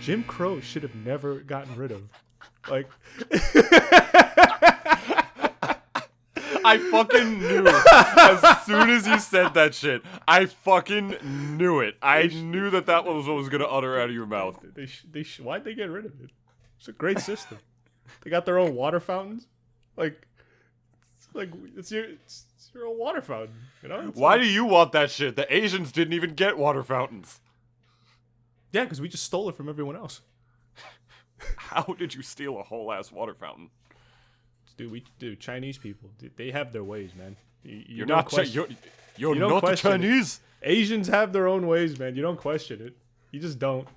Jim Crow should have never gotten rid of. Like, I fucking knew as soon as you said that shit. I fucking knew it. I knew that was what was gonna utter out of your mouth. Why'd they get rid of it? It's a great system. They got their own water fountains. It's your own water fountain. You know? Why do you want that shit? The Asians didn't even get water fountains. Yeah, because we just stole it from everyone else. How did you steal a whole ass water fountain? Dude, Chinese people, they have their ways, man. You're not the Chinese. Asians have their own ways, man. You don't question it. You just don't.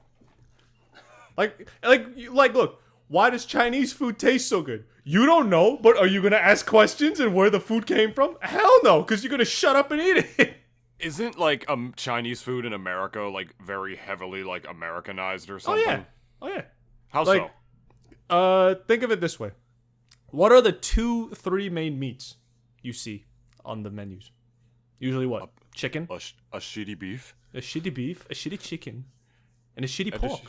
Like, look. Why does Chinese food taste so good? You don't know, but are you gonna ask questions and where the food came from? Hell no, because you're gonna shut up and eat it. Isn't like Chinese food in America like very heavily like Americanized or something? Oh yeah. How so? Think of it this way. What are the 2-3 main meats you see on the menus? Usually what? Chicken? A shitty beef? A shitty beef, a shitty chicken, and a shitty pork.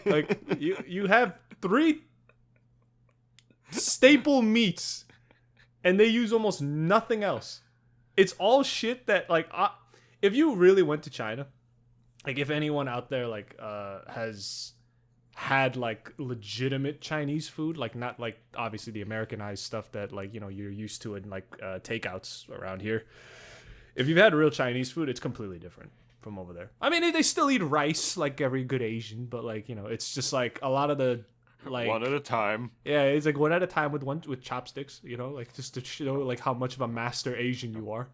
Like, you have 3 staple meats, and they use almost nothing else. It's all shit that, like, if you really went to China, like, if anyone out there, like, has had like legitimate Chinese food, like not like obviously the Americanized stuff that like, you know, you're used to in like takeouts around here. If you've had real Chinese food, it's completely different from over there. I mean, they still eat rice like every good Asian, but like, you know, it's just like a lot of the like one at a time. Yeah, it's like one at a time with chopsticks, you know, like just to show like how much of a master Asian you are.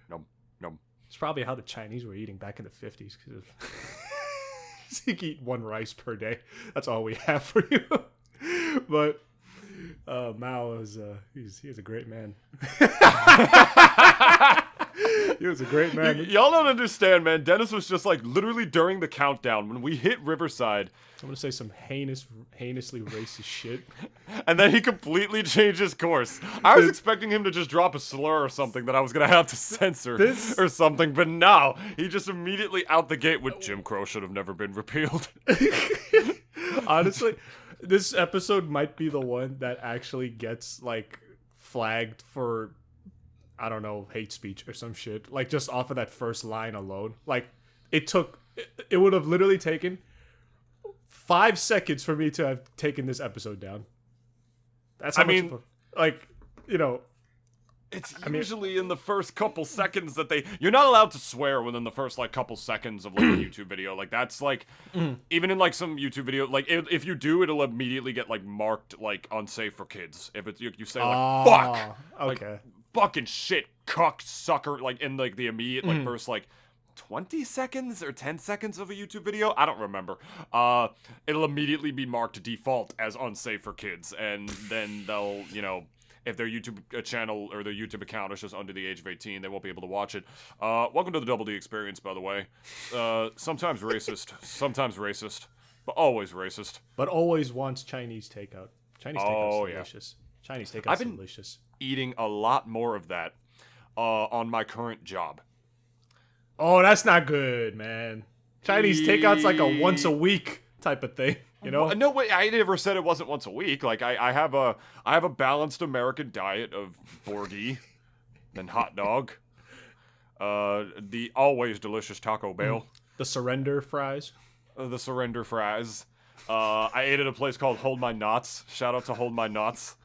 Nom. It's probably how the Chinese were eating back in the 50s because of you can eat 1 rice per day. That's all we have for you. But Mao is he was a great man. He was a great man. Y'all don't understand, man. Dennis was just like literally during the countdown when we hit Riverside. I'm gonna say some heinously racist shit. And then he completely changed his course. I was expecting him to just drop a slur or something that I was gonna have to censor or something, but no, he just immediately out the gate with Jim Crow should have never been repealed. Honestly, this episode might be the one that actually gets like flagged for, I don't know, hate speech or some shit. Like just off of that first line alone. Like it would have literally taken 5 seconds for me to have taken this episode down. That's how much like, you know, it's usually in the first couple seconds that you're not allowed to swear within the first like couple seconds of like a YouTube video. Like that's like even in like some YouTube video, like if you do, it'll immediately get like marked like unsafe for kids. If it's you say like fuck, okay, like, fucking shit, cuck, sucker, like in like the immediate like first like 20 seconds or 10 seconds of a YouTube video, I don't remember. It'll immediately be marked default as unsafe for kids, and then they'll, you know, if their YouTube channel or their YouTube account is just under the age of 18, they won't be able to watch it. Welcome to the Double D Experience, by the way. Sometimes racist, but always racist. But always wants Chinese takeout. Chinese takeout's delicious. Chinese takeout's delicious. Eating a lot more of that on my current job. Oh, that's not good, man. Chinese takeout's like a once a week type of thing, you know? No, wait, I never said it wasn't once a week. Like I have a balanced American diet of Borgie and hot dog. The always delicious Taco Bell. The surrender fries. The surrender fries. I ate at a place called Hold My Knots. Shout out to Hold My Knots.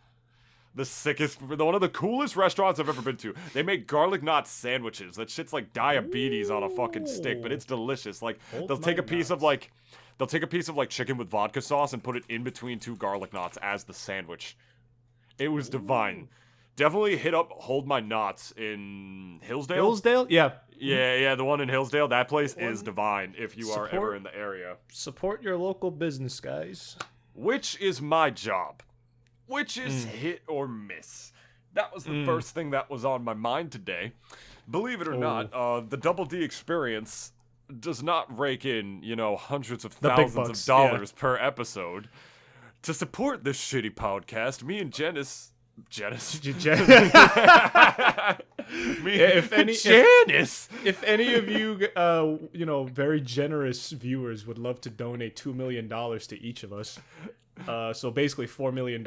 One of the coolest restaurants I've ever been to. They make garlic knot sandwiches. That shit's like diabetes on a fucking stick, but it's delicious. Like they'll take a piece of like chicken with vodka sauce and put it in between 2 garlic knots as the sandwich. It was divine. Definitely hit up Hold My Knots in Hillsdale. Hillsdale? Yeah. Yeah, the one in Hillsdale. That place is divine if you are ever in the area. Support your local business, guys. Which is my job. Which is hit or miss. That was the first thing that was on my mind today. Believe it or not, the Double D Experience does not rake in, you know, hundreds of thousands of dollars per episode. To support this shitty podcast, me and Janice If any, Janice. if any of you, very generous viewers would love to donate $2 million to each of us, so basically $4 million,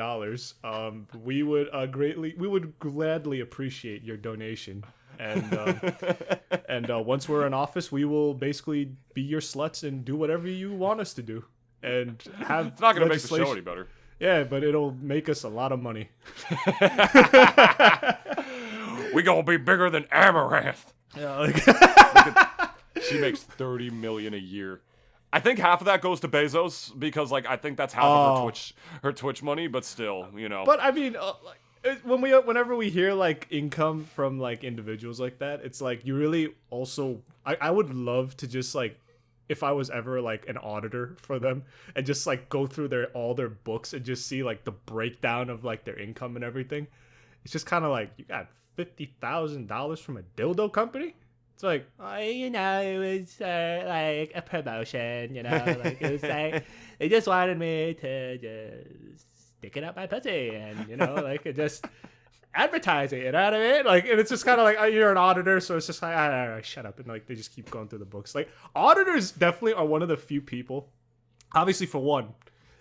we would gladly appreciate your donation. And once we're in office, we will basically be your sluts and do whatever you want us to do. And have It's not going to make the show any better. Yeah, but it'll make us a lot of money. We gonna be bigger than Amaranth. Yeah, She makes $30 million a year. I think half of that goes to Bezos because, I think that's half of her Twitch money. But still, But I mean, whenever we hear income from individuals like that, it's you really also. I would love to just if I was ever an auditor for them and just go through all their books and just see the breakdown of their income and everything. It's just kind of you got $50,000 from a dildo company. It's it was a promotion, it was they just wanted me to just stick it up my pussy and just advertising, you know what I mean? And it's just kind of you're an auditor, so it's just shut up, and they just keep going through the books. Auditors definitely are one of the few people. Obviously, for one,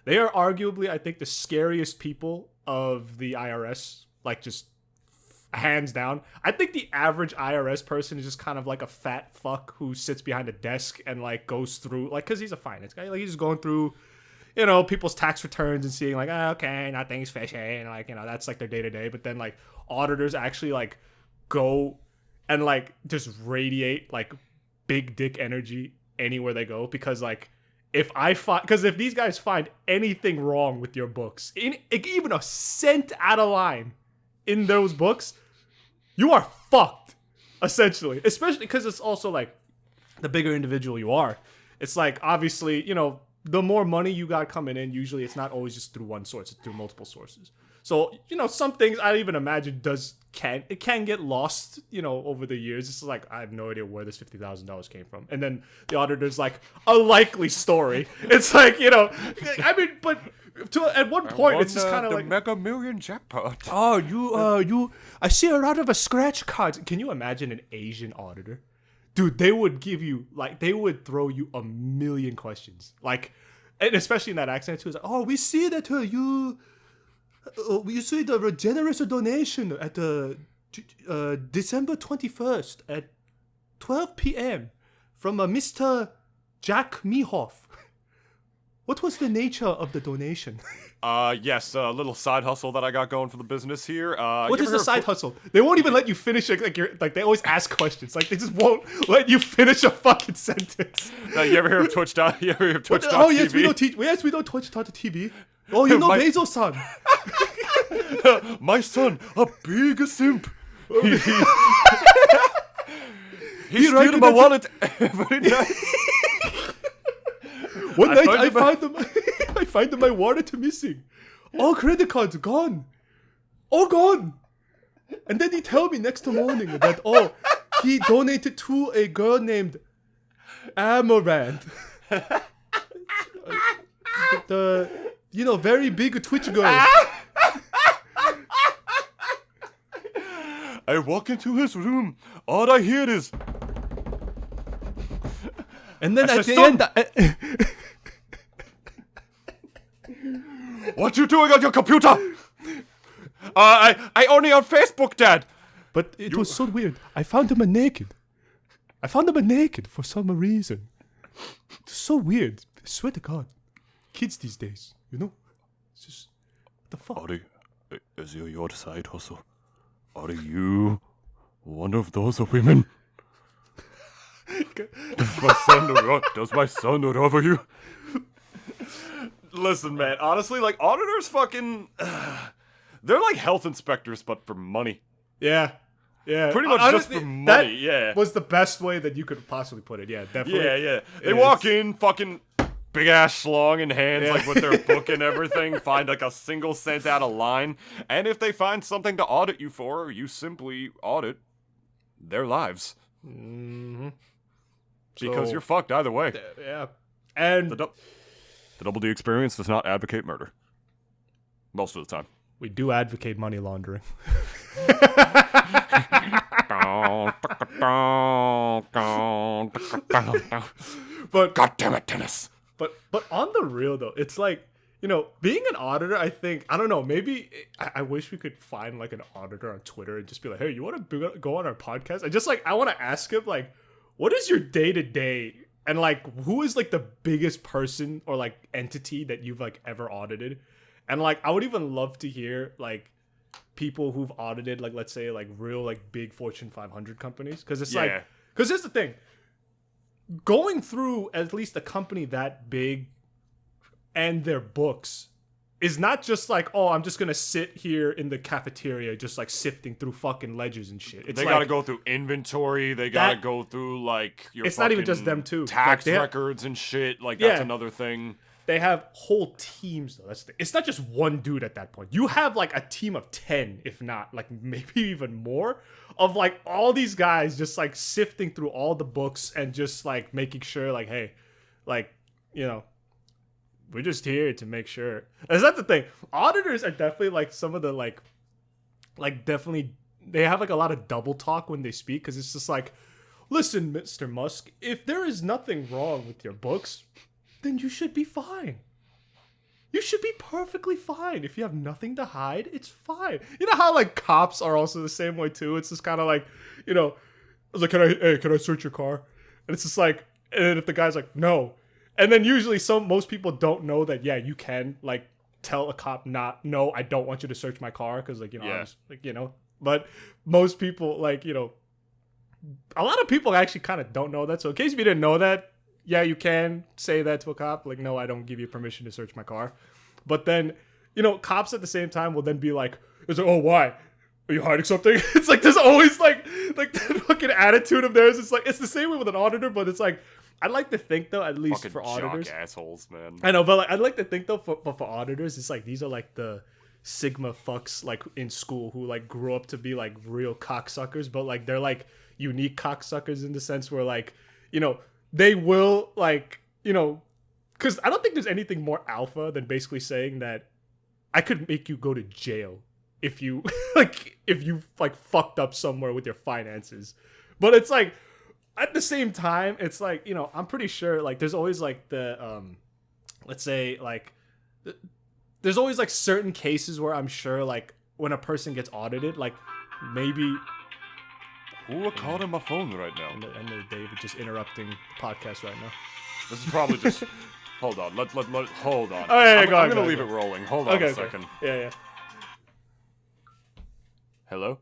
they are arguably, I think, the scariest people of the IRS. Just hands down. I think the average IRS person is just kind of a fat fuck who sits behind a desk and goes through because he's a finance guy. He's just going through people's tax returns and seeing okay, nothing's fishy, and that's their day-to-day. But then auditors actually go and just radiate big dick energy anywhere they go, because if these guys find anything wrong with your books, even a cent out of line in those books, you are fucked, essentially. Especially because it's also the bigger individual you are, it's obviously the more money you got coming in, usually it's not always just through one source, it's through multiple sources. So, some things I even imagine it can get lost, over the years. It's I have no idea where this $50,000 came from. And then the auditor's a likely story. It's I mean, but at one point, it's just kind of the Mega Million jackpot. Oh, I see a lot of scratch cards. Can you imagine an Asian auditor? Dude, they would give you, they would throw you a million questions. And especially in that accent, too. It's we see that you see the generous donation at December 21st at 12 p.m. from Mr. Jack Mehoff. What was the nature of the donation? Yes, a little side hustle that I got going for the business here. What is the side hustle? They won't even let you finish it. They always ask questions. They just won't let you finish a fucking sentence. You ever hear of Twitch? You ever hear of Twitch.tv? Oh yes, we know Twitch.tv. Oh, you know Bezos-san. My son, a big simp. He's stealing my wallet every night. One night I find my wallet missing. All credit cards gone. All gone. And then he tell me next morning that he donated to a girl named Amaranth. The very big Twitch girl. I walk into his room. All I hear is. And then at the end, what you doing on your computer? I only on Facebook, Dad. But it was so weird. I found him naked. For some reason. It's so weird. I swear to God. Kids these days, It's just, what the fuck? Is your side hustle? Are you one of those women? Does my son rob you? Listen, man. Honestly, auditors fucking... they're like health inspectors, but for money. Yeah. Yeah. Pretty much honestly, just for money, yeah. Was the best way that you could possibly put it. Yeah, definitely. Yeah. They walk in, fucking big ass schlong in hands, with their book and everything, find a single cent out of line. And if they find something to audit you for, you simply audit their lives. Mm-hmm. Because you're fucked either way. Yeah. And the Double D Experience does not advocate murder. Most of the time. We do advocate money laundering. But God damn it, Dennis. But on the real though, it's like, you know, being an auditor, I don't know, maybe I wish we could find like an auditor on Twitter and just be like, hey, you want to go on our podcast? I want to ask him like, what is your day to day, and like who is like the biggest person or like entity that you've like ever audited, and like I would even love to hear like people who've audited like, let's say like real like big Fortune 500 companies, because it's like, because here's the thing, going through at least a company that big and their books is not just like, oh, I'm just gonna sit here in the cafeteria just like sifting through fucking ledgers and shit. It's they like, gotta go through inventory. They gotta go through like your. It's not even just them too. Tax like, records and shit. Like that's another thing. They have whole teams though. It's not just one dude at that point. You have like a team of 10, if not like maybe even more, of like all these guys just like sifting through all the books and just like making sure like, hey, like, you know, we're just here to make sure. Is that the thing? Auditors are definitely like some of the like definitely they have like a lot of double talk when they speak, because it's just like, listen, Mr. Musk, if there is nothing wrong with your books, then you should be fine. You should be perfectly fine. If you have nothing to hide, it's fine. You know how like cops are also the same way too? It's just kind of like, you know, I was like, can I search your car? And it's just like, and then if the guy's like, no. And then usually most people don't know that, yeah, you can like tell a cop no, I don't want you to search my car. Cause like, you know, like, you know, but most people like, you know, a lot of people actually kind of don't know that. So in case if you didn't know that, yeah, you can say that to a cop. Like, no, I don't give you permission to search my car. But then, you know, cops at the same time will then be like, it's like, oh, why? Are you hiding something? It's like, there's always like that fucking attitude of theirs. It's like, it's the same way with an auditor, but it's like, I'd like to think though, at least fucking for auditors. jock assholes, man. I know, but like, I'd like to think though, for auditors, it's like, these are like the Sigma fucks like in school who like grew up to be like real cocksuckers, but like they're like unique cocksuckers in the sense where like, you know, they will like, you know, because I don't think there's anything more alpha than basically saying that I could make you go to jail if you if you fucked up somewhere with your finances. But it's like at the same time, it's like, you know, I'm pretty sure like there's always like the let's say like there's always like certain cases where I'm sure like when a person gets audited, like maybe. Who called on my phone right now? And David just interrupting the podcast right now. This is probably just. Hold on. Let hold on. Oh, yeah, I'm gonna leave it rolling. Hold on a second. Yeah. Hello?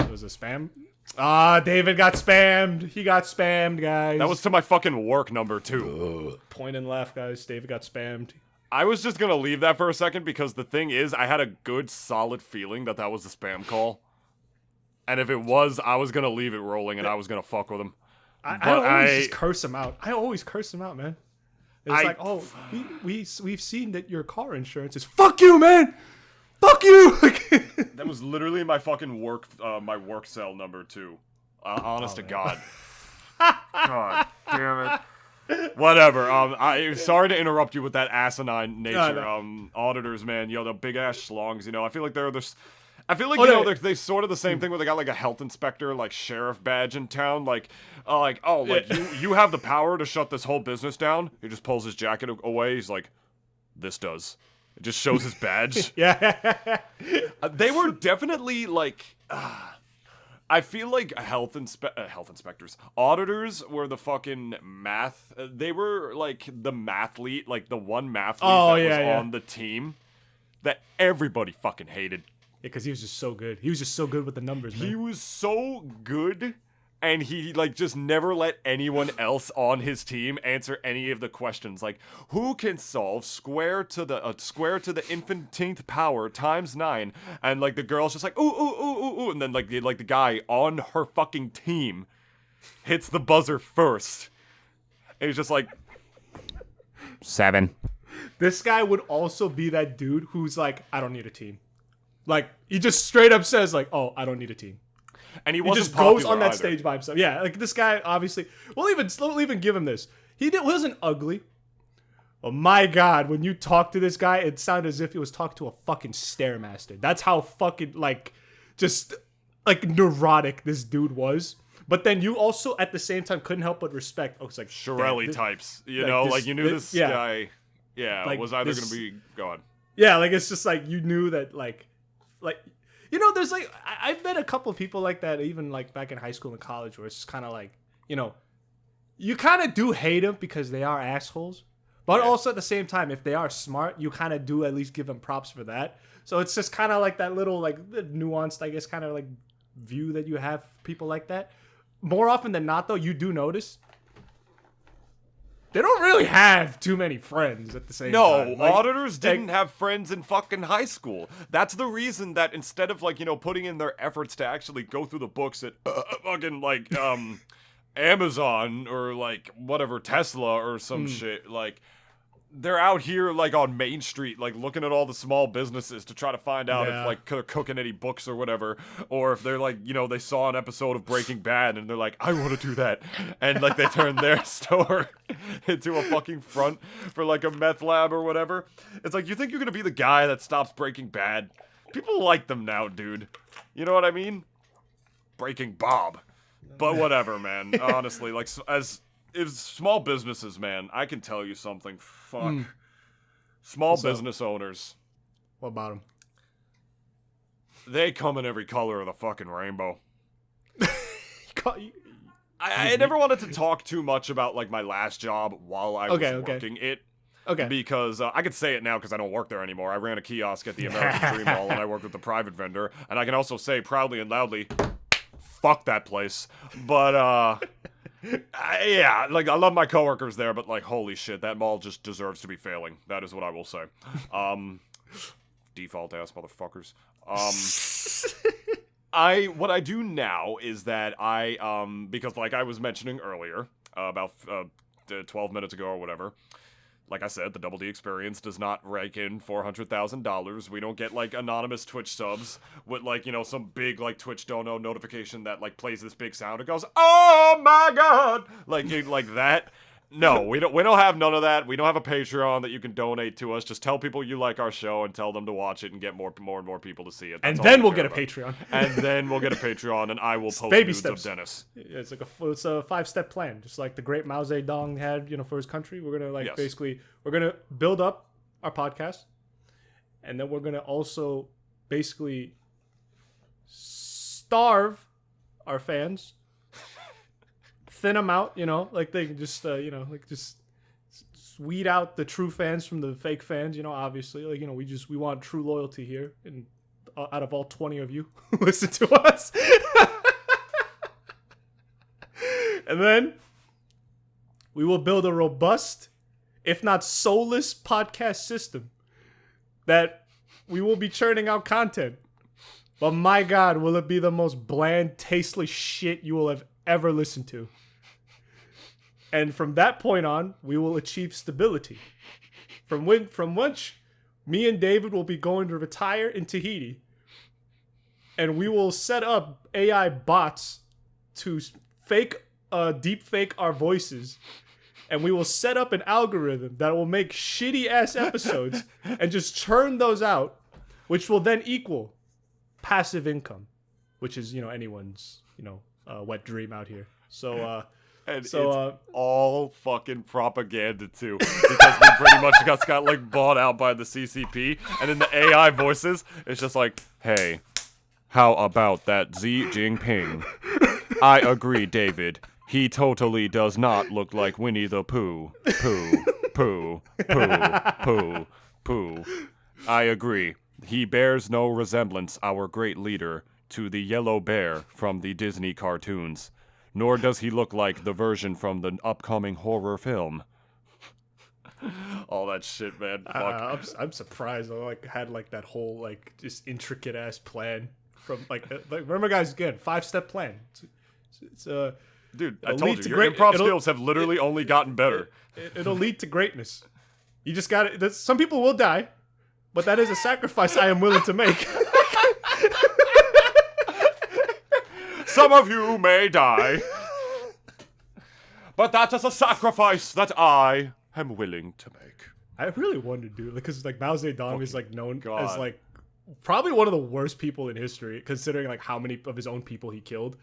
Was it spam? Ah, David got spammed. He got spammed, guys. That was to my fucking work number too. Point and laugh, guys. David got spammed. I was just gonna leave that for a second because the thing is, I had a good, solid feeling that was a spam call. And if it was, I was gonna leave it rolling and I was gonna fuck with him. I always just curse him out. I always curse him out, man. It's like, oh, we've seen that your car insurance is fuck you, man. Fuck you. That was literally my fucking work cell number too. Honest to God. God damn it. Whatever. I'm sorry to interrupt you with that asinine nature. No. Auditors, man, the big ass schlongs. You know, I feel like they're sort of the same thing where they got like a health inspector, like sheriff badge in town. You have the power to shut this whole business down. He just pulls his jacket away. He's like, this does. It just shows his badge. Yeah. They were definitely like. I feel like health inspectors, auditors were the fucking math. They were like the mathlete, like the one mathlete that was on the team that everybody fucking hated. Yeah, because he was just so good. He was just so good with the numbers, man. He was so good, and he like just never let anyone else on his team answer any of the questions. Like, who can solve square to the infanteenth power times 9? And like the girl's just like ooh, and then like the guy on her fucking team hits the buzzer first. And he's just like 7. This guy would also be that dude who's like, I don't need a team. Like he just straight up says like, oh, I don't need a team. And he just goes on that stage by himself. Yeah, like this guy obviously. We'll even give him this. He wasn't ugly. But my God, when you talk to this guy, it sounded as if he was talking to a fucking stairmaster. That's how fucking like just like neurotic this dude was. But then you also at the same time couldn't help but respect. Oh, it's like Shirelli types, you like know, this- like you knew this yeah. guy, Like was either this- gonna be God. Yeah, like it's just like you knew that like you know, there's like I've met a couple of people like that even like back in high school and college where it's just kind of like, you know, you kind of do hate them because they are assholes, but also at the same time if they are smart, you kind of do at least give them props for that. So it's just kind of like that little like nuanced, I guess, kind of like view that you have for people like that. More often than not, though, you do notice they don't really have too many friends at the same time. No, auditors didn't have friends in fucking high school. That's the reason that instead of like, you know, putting in their efforts to actually go through the books at fucking like Amazon or like whatever Tesla or some shit, like they're out here like on Main Street, like looking at all the small businesses to try to find out if like they're cooking any books or whatever, or if they're like, you know, they saw an episode of Breaking Bad and they're like, I want to do that, and like they turn their store into a fucking front for like a meth lab or whatever. It's like, you think you're gonna be the guy that stops Breaking Bad? People like them now, dude. You know what I mean? Breaking Bob. But whatever, man. Honestly, like if small businesses, man, I can tell you something. Fuck. Small What's business owners. What about them? They come in every color of the fucking rainbow. I I never wanted to talk too much about like my last job while I was working it. Okay. Because I could say it now because I don't work there anymore. I ran a kiosk at the American Dream Mall and I worked with the private vendor. And I can also say proudly and loudly, fuck that place. But, yeah, like I love my coworkers there, but like holy shit, that mall just deserves to be failing. That is what I will say. Default ass motherfuckers. What I do now is that I because like I was mentioning earlier about 12 minutes ago or whatever. Like I said, the Double D Experience does not rake in $400,000. We don't get, like, anonymous Twitch subs with, like, you know, some big, like, Twitch dono notification that, like, plays this big sound. It goes, oh, my God! Like that. No, we don't have none of that. We don't have a Patreon that you can donate to us. Just tell people you like our show and tell them to watch it and get more and more people to see it. And then we'll get a Patreon. And then we'll get a Patreon, and I will post baby nudes steps. of Dennis. It's like it's a 5-step plan, just like the great Mao Zedong had, you know, for his country. We're gonna like basically we're gonna build up our podcast, and then we're gonna also basically starve our fans, thin them out, you know, like they can just you know, like just weed out the true fans from the fake fans, you know. Obviously, like, you know, we want true loyalty here, and out of all 20 of you who listen to us. And then we will build a robust, if not soulless, podcast system that we will be churning out content. But my God, will it be the most bland, tasteless shit you will have ever listened to. And from that point on, we will achieve stability. From which me and David will be going to retire in Tahiti. And we will set up AI bots to deep fake our voices. And we will set up an algorithm that will make shitty ass episodes and just churn those out, which will then equal passive income, which is, you know, anyone's, you know, wet dream out here. So, and it's all fucking propaganda too, because we pretty much got like bought out by the CCP, and in the AI voices, it's just like, hey, how about that Xi Jinping? I agree, David. He totally does not look like Winnie the Pooh. Pooh, Pooh, Pooh, Pooh, Pooh. I agree. He bears no resemblance, our great leader, to the yellow bear from the Disney cartoons. Nor does he look like the version from the upcoming horror film. All that shit, man. Fuck. I'm surprised I had that whole just intricate ass plan from remember, guys, again, 5-step plan. It's dude, I told you, your improv skills have literally only gotten better. It'll lead to greatness. You just got to. Some people will die, but that is a sacrifice I am willing to make. Some of you may die, but that is a sacrifice that I am willing to make. I really wonder, dude, because Mao Zedong is known as probably one of the worst people in history, considering like how many of his own people he killed.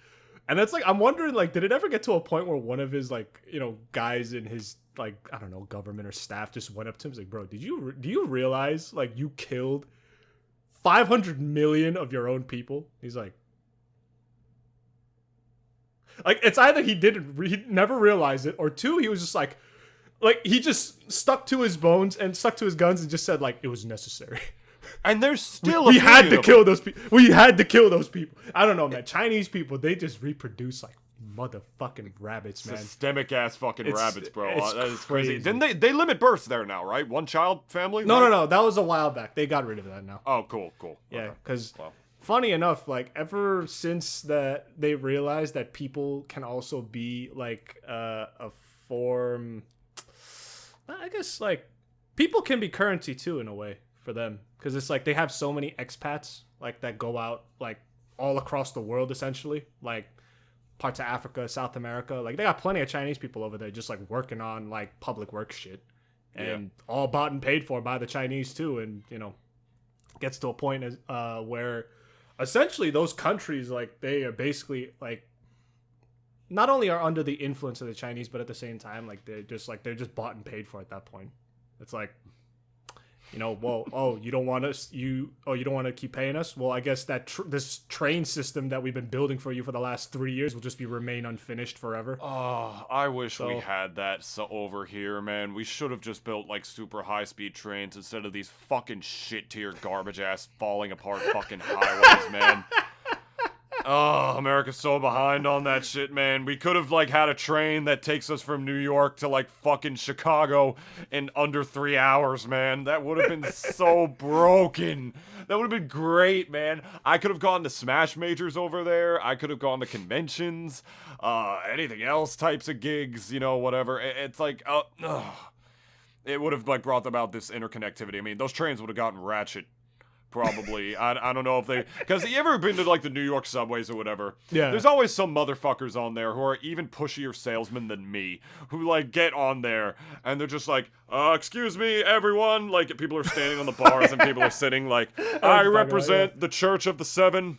And that's like, I'm wondering, like, did it ever get to a point where one of his, like, you know, guys in his, like, I don't know, government or staff just went up to him and was like, bro, do you realize, like, you killed 500 million of your own people? He's like, it's either he never realized it, or two, he was just like, he just stuck to his bones and stuck to his guns and just said, like, it was necessary. And there's still we had to kill those people. We had to kill those people. I don't know, man. Chinese people, they just reproduce like motherfucking rabbits, man. Systemic ass fucking rabbits, bro. That is crazy. Didn't they limit births there now, right? One child family? No, right? no. That was a while back. They got rid of that now. Oh, cool. Yeah, because funny enough, like ever since that they realized that people can also be like a form, I guess like people can be currency too in a way for them. Because it's like they have so many expats like that go out like all across the world essentially, like parts of Africa, South America. Like they got plenty of Chinese people over there just like working on like public work shit, and all bought and paid for by the Chinese too. And you know, gets to a point where essentially those countries like they are basically like not only are under the influence of the Chinese, but at the same time like they're just bought and paid for at that point. It's like, you know, well, you don't want to keep paying us? Well, I guess that this train system that we've been building for you for the last 3 years will just remain unfinished forever. Oh, I wish we had that over here, man. We should have just built, like, super high-speed trains instead of these fucking shit-tier garbage-ass falling apart fucking highways, man. Oh, America's so behind on that shit, man. We could have, like, had a train that takes us from New York to, like, fucking Chicago in under 3 hours, man. That would have been so broken. That would have been great, man. I could have gone to Smash Majors over there. I could have gone to conventions, anything else, types of gigs, you know, whatever. It's like, it would have, like, brought about this interconnectivity. I mean, those trains would have gotten ratchet. Probably. I don't know if they... Because you ever been to, like, the New York subways or whatever? Yeah. There's always some motherfuckers on there who are even pushier salesmen than me, who, like, get on there, and they're just like, excuse me, everyone. Like, people are standing on the bars, and people are sitting, like, I represent the Church of the Seven.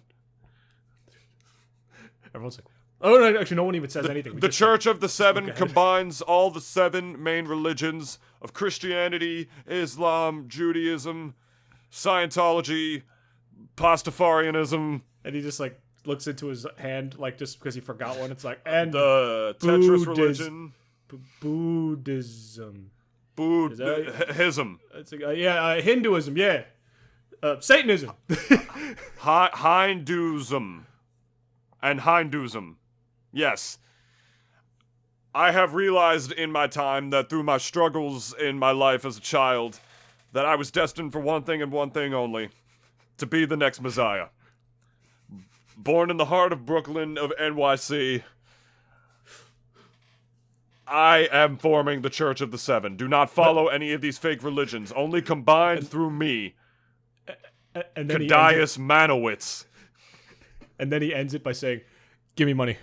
Everyone's like, oh, no, actually, no one even says anything. The Church of the Seven combines all the 7 main religions of Christianity, Islam, Judaism, Scientology, Pastafarianism. And he just like looks into his hand like just because he forgot one. It's like, and the Tetris religion, Buddhism, Buddhism. It's like, Hinduism, yeah, Satanism, Hinduism, and Hinduism. Yes. I have realized in my time that through my struggles in my life as a child, that I was destined for one thing and one thing only, to be the next Messiah. Born in the heart of Brooklyn, of NYC, I am forming the Church of the Seven. Do not follow any of these fake religions, only combined through me, and then Kadius Manowitz. And then he ends it by saying, give me money.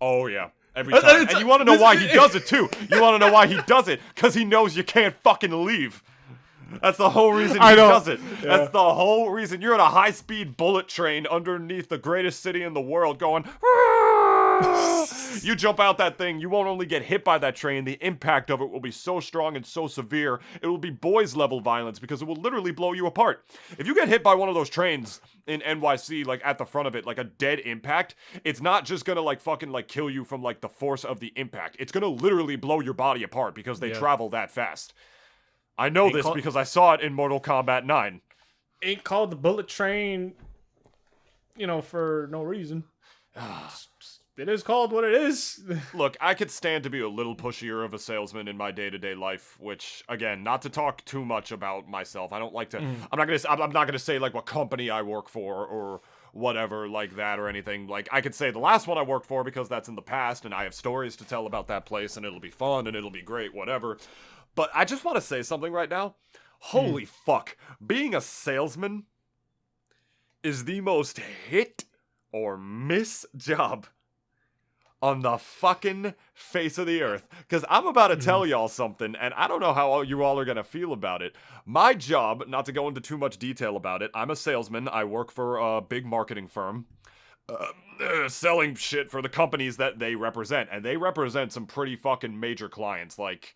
Oh, yeah. Every time. And you want to know why he does it, too. You want to know why he does it? Because he knows you can't fucking leave. That's the whole reason he does it. Yeah. That's the whole reason. You're in a high-speed bullet train underneath the greatest city in the world going... You jump out that thing, you won't only get hit by that train, the impact of it will be so strong and so severe, it will be boys-level violence because it will literally blow you apart. If you get hit by one of those trains in NYC, like, at the front of it, like a dead impact, it's not just gonna, like, fucking, like, kill you from, like, the force of the impact. It's gonna literally blow your body apart because they travel that fast. I know this because I saw it in Mortal Kombat 9. Ain't called the bullet train, you know, for no reason. It is called what it is. Look, I could stand to be a little pushier of a salesman in my day-to-day life, which, again, not to talk too much about myself. I don't like to... I'm not gonna say, like, what company I work for or whatever like that or anything. Like, I could say the last one I worked for because that's in the past and I have stories to tell about that place and it'll be fun and it'll be great, whatever. But I just want to say something right now. Holy fuck. Being a salesman is the most hit or miss job on the fucking face of the earth. Because I'm about to tell y'all something, and I don't know how you all are going to feel about it. My job, not to go into too much detail about it, I'm a salesman. I work for a big marketing firm. Selling shit for the companies that they represent. And they represent some pretty fucking major clients, like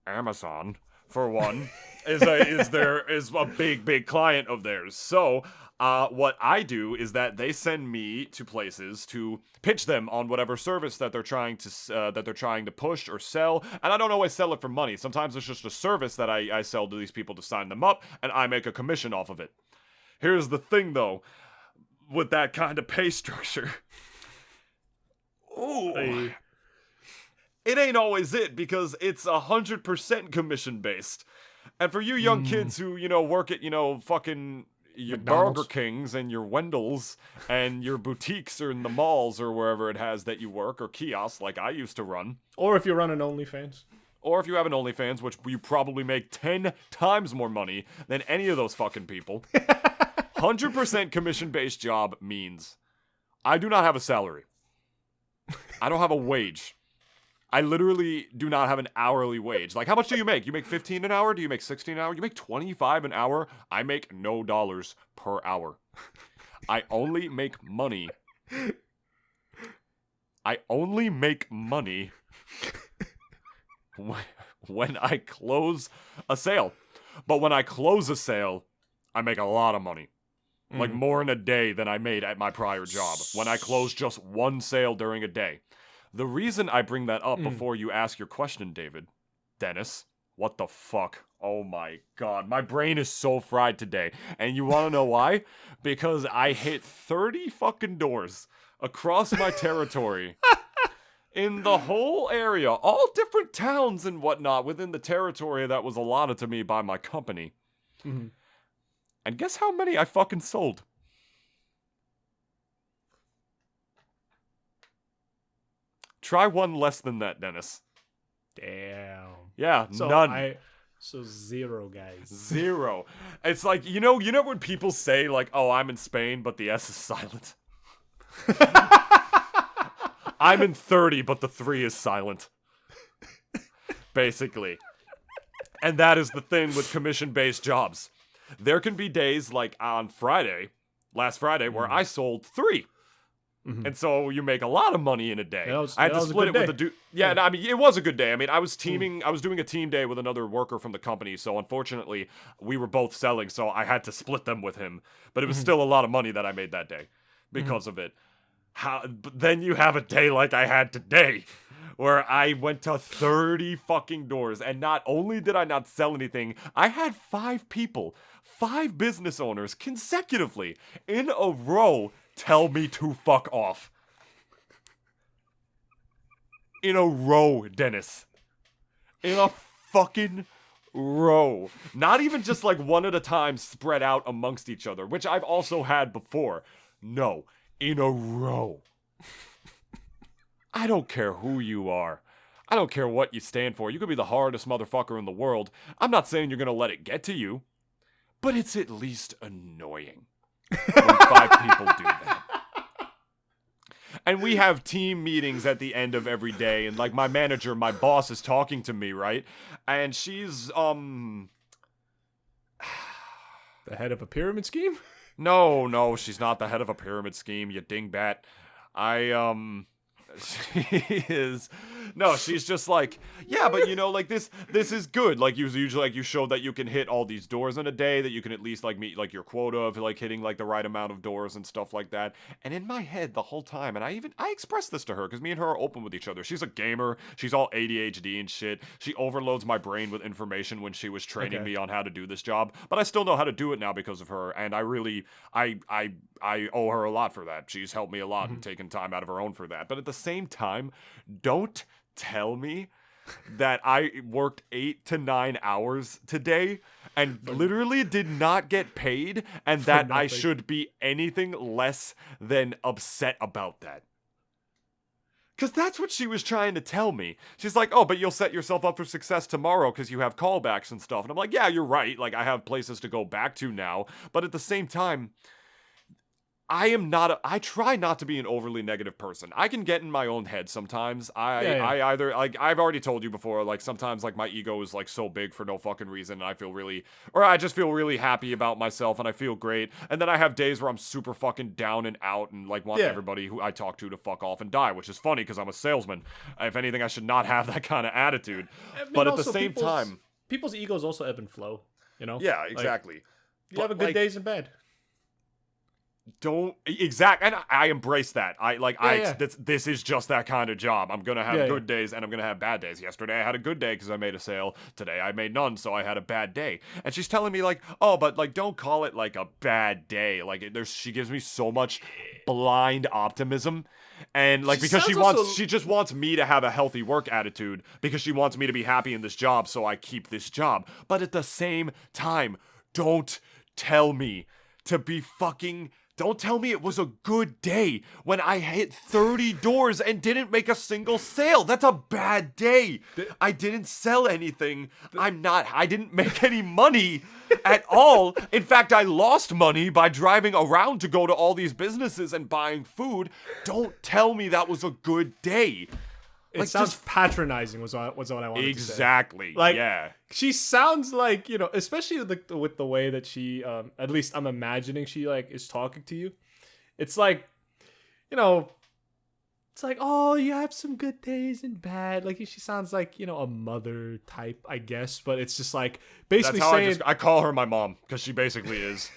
Amazon, for one, is a big client of theirs. So what I do is that they send me to places to pitch them on whatever service that they're trying to push or sell. And I don't always sell it for money. Sometimes it's just a service that I sell to these people to sign them up, and I make a commission off of it. Here's the thing, though, with that kind of pay structure. Ooh. Hey. It ain't always it, because it's 100% commission based. And for you young kids who, work at, fucking your McDonald's. Burger Kings and your Wendell's and your boutiques or in the malls or wherever it has that you work, or kiosks like I used to run. Or if you run an OnlyFans. Or if you have an OnlyFans, which you probably make 10 times more money than any of those fucking people. 100% commission-based job means I do not have a salary. I don't have a wage. I literally do not have an hourly wage. Like, how much do you make? You make 15 an hour? Do you make 16 an hour? You make 25 an hour? I make no dollars per hour. I only make money. I only make money when I close a sale. But when I close a sale, I make a lot of money. Like more in a day than I made at my prior job when I closed just one sale during a day. The reason I bring that up before you ask your question, Dennis, what the fuck? Oh my god, my brain is so fried today. And you want to know why? Because I hit 30 fucking doors across my territory. In the whole area, all different towns and whatnot within the territory that was allotted to me by my company. Mm-hmm. And guess how many I fucking sold? Try one less than that, Dennis. Damn. Yeah, So none. So 0, guys. 0. It's like, you know when people say, like, oh, I'm in Spain, but the S is silent? I'm in 30, but the 3 is silent. Basically. And that is the thing with commission-based jobs. There can be days like on last Friday, where I sold 3. Mm-hmm. And so you make a lot of money in a day. I had to split it with a dude. Yeah, I mean, it was a good day. I mean, I was doing a team day with another worker from the company. So unfortunately, we were both selling. So I had to split them with him. But it was still a lot of money that I made that day because of it. But then you have a day like I had today, where I went to 30 fucking doors, and not only did I not sell anything, I had 5 people, 5 business owners consecutively in a row tell me to fuck off. In a row, Dennis. In a fucking row. Not even just like one at a time spread out amongst each other, which I've also had before. No, in a row. I don't care who you are. I don't care what you stand for. You could be the hardest motherfucker in the world. I'm not saying you're gonna let it get to you, but it's at least annoying when 5 people do that. And we have team meetings at the end of every day, and like my manager, my boss is talking to me, right? And she's the head of a pyramid scheme? No, she's not the head of a pyramid scheme, you dingbat. She is. No, she's just like, yeah, but like this is good. Like usually like you show that you can hit all these doors in a day, that you can at least like meet like your quota of like hitting like the right amount of doors and stuff like that. And in my head the whole time, and I expressed this to her because me and her are open with each other. She's a gamer. She's all ADHD and shit. She overloads my brain with information when she was training me on how to do this job. But I still know how to do it now because of her. And I really, I owe her a lot for that. She's helped me a lot and taken time out of her own for that. But at the same time, don't tell me that I worked 8 to 9 hours today and literally did not get paid, and that I should be anything less than upset about that. Because that's what she was trying to tell me. She's like, oh, but you'll set yourself up for success tomorrow because you have callbacks and stuff. And I'm like, yeah, you're right. Like, I have places to go back to now. But at the same time, I try not to be an overly negative person. I can get in my own head sometimes. I either, like, I've already told you before, like, sometimes, like, my ego is, like, so big for no fucking reason, and I just feel really happy about myself, and I feel great, and then I have days where I'm super fucking down and out, and, like, want everybody who I talk to fuck off and die, which is funny, because I'm a salesman. If anything, I should not have that kind of attitude. I mean, But at the also, same time... people's egos also ebb and flow, you know? Yeah, exactly. Like, you have a good days and bad. And I embrace that. This is just that kind of job. I'm gonna have good days and I'm gonna have bad days. Yesterday I had a good day because I made a sale. Today I made none, so I had a bad day. And she's telling me, like, oh, but, like, don't call it, like, a bad day. Like, she gives me so much blind optimism. And, like, because she just wants me to have a healthy work attitude, because she wants me to be happy in this job, so I keep this job. But at the same time, don't tell me it was a good day when I hit 30 doors and didn't make a single sale. That's a bad day. I didn't sell anything. I didn't make any money at all. In fact, I lost money by driving around to go to all these businesses and buying food. Don't tell me that was a good day. It sounds patronizing was what I wanted to say. Exactly. Like, yeah. She sounds like, you know, especially with the way that she, at least I'm imagining she, like, is talking to you. It's like, you know, it's like, oh, you have some good days and bad. Like, she sounds like, you know, a mother type, I guess. But it's just like, basically saying... I call her my mom, because she basically is.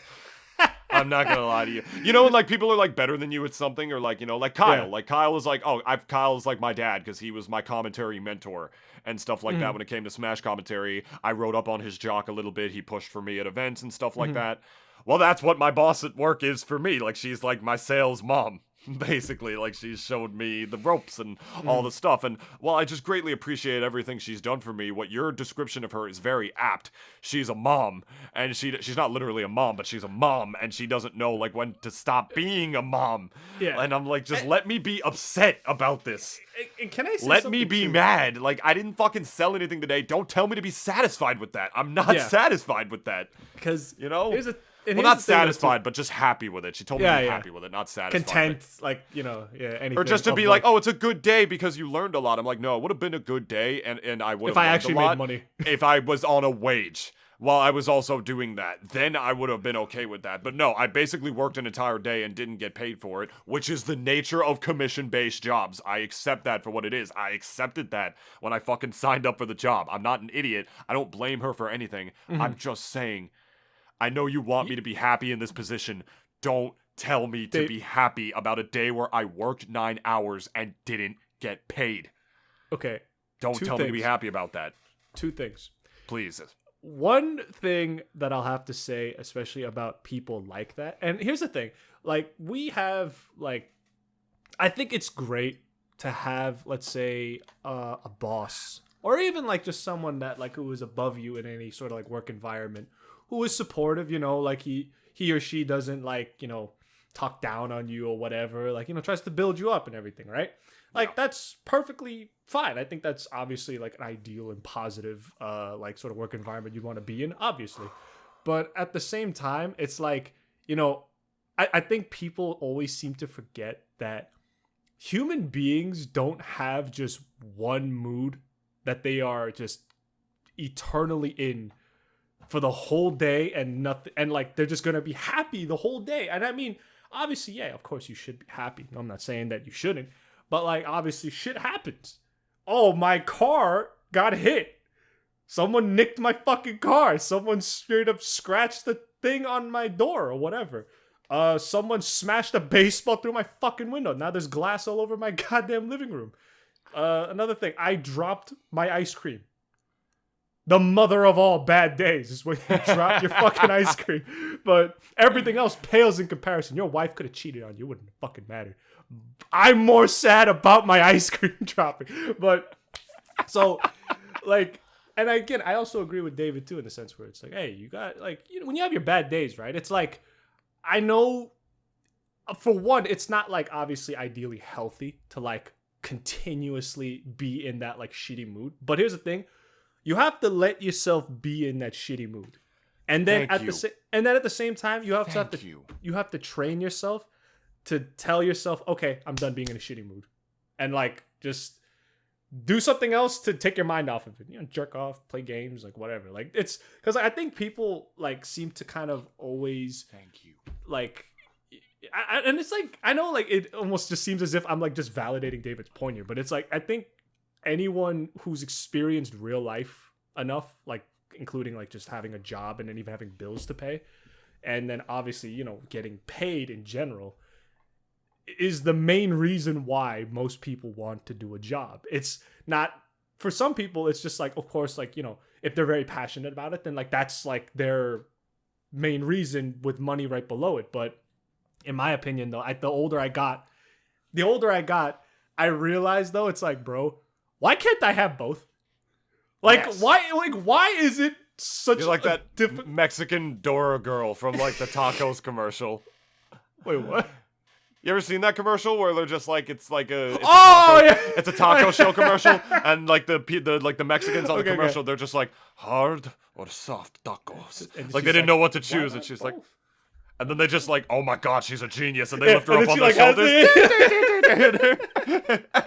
I'm not gonna lie to you. You know when, like, people are, like, better than you at something, or, like, you know, like Kyle. Yeah. Like, Kyle is like, Kyle is like my dad, because he was my commentary mentor and stuff like that when it came to Smash commentary. I wrote up on his jock a little bit. He pushed for me at events and stuff like that. Well, that's what my boss at work is for me. Like, she's like my sales mom. Basically, like, she's showed me the ropes and all the stuff, and while I just greatly appreciate everything she's done for me, what your description of her is very apt. She's a mom, and she's not literally a mom, but she's a mom, and she doesn't know, like, when to stop being a mom. Yeah. And I'm like, let me be upset about this. And can I say Let me be mad. Like, I didn't fucking sell anything today. Don't tell me to be satisfied with that. I'm not satisfied with that. Because, you know? Well, not satisfied, but just happy with it. She told me to be happy with it, not satisfied. Content, like, you know, anything. Or just to be like, oh, it's a good day because you learned a lot. I'm like, no, it would have been a good day, and I would have if I actually made money. If I was on a wage while I was also doing that, then I would have been okay with that. But no, I basically worked an entire day and didn't get paid for it, which is the nature of commission-based jobs. I accept that for what it is. I accepted that when I fucking signed up for the job. I'm not an idiot. I don't blame her for anything. I'm just saying, I know you want me to be happy in this position. Don't tell me to be happy about a day where I worked 9 hours and didn't get paid. Okay. Don't tell me to be happy about that. 2 things. Please. One thing that I'll have to say, especially about people like that, and here's the thing. Like, we have, like, I think it's great to have, let's say, a boss, or even, like, just someone that, like, who is above you in any sort of, like, work environment, who is supportive, you know, like he or she doesn't, like, you know, talk down on you or whatever, like, you know, tries to build you up and everything, right? Like, that's perfectly fine. I think that's obviously, like, an ideal and positive, like, sort of work environment you'd want to be in, obviously. But at the same time, it's like, you know, I think people always seem to forget that human beings don't have just one mood that they are just eternally in for the whole day and nothing, and, like, they're just gonna be happy the whole day. And I mean, obviously, yeah, of course you should be happy. I'm not saying that you shouldn't, but, like, obviously shit happens. Oh, my car got hit. Someone nicked my fucking car. Someone straight up scratched the thing on my door or whatever. Someone smashed a baseball through my fucking window. Now there's glass all over my goddamn living room. Another thing, I dropped my ice cream. The mother of all bad days is when you drop your fucking ice cream. But everything else pales in comparison. Your wife could have cheated on you. It wouldn't fucking matter. I'm more sad about my ice cream dropping. But, so, like, and again, I also agree with David, too, in the sense where it's like, hey, you got, like, you know, when you have your bad days, right? It's like, I know, for one, it's not, like, obviously ideally healthy to, like, continuously be in that, like, shitty mood. But here's the thing. You have to let yourself be in that shitty mood, and then at the same time, you have to train yourself to tell yourself, okay, I'm done being in a shitty mood, and like just do something else to take your mind off of it. Jerk off, play games, like whatever. Like it's because I think people like seem to kind of always Thank you. like, and it's like I know like it almost just seems as if I'm like just validating David's point here, but it's like I think anyone who's experienced real life enough, like including like just having a job and then even having bills to pay, and then obviously getting paid in general, is the main reason why most people want to do a job. It's not, for some people it's just like, of course, like if they're very passionate about it, then like that's like their main reason with money right below it. But in my opinion though, the older I got, I realized though, it's like, bro, why can't I have both? Like, Yes. why is it such You're like that different Mexican Dora girl from like the tacos commercial. Wait, what? You ever seen that commercial where they're just like it's a Yeah, it's a taco shell commercial, and like the Mexicans on the Okay, commercial, they're just like hard or soft tacos. And Like she's they didn't know what to "Why choose, not and she's like, both?" and then they just like, oh my god, she's a genius, and they lift her And up then on she, their like, shoulders.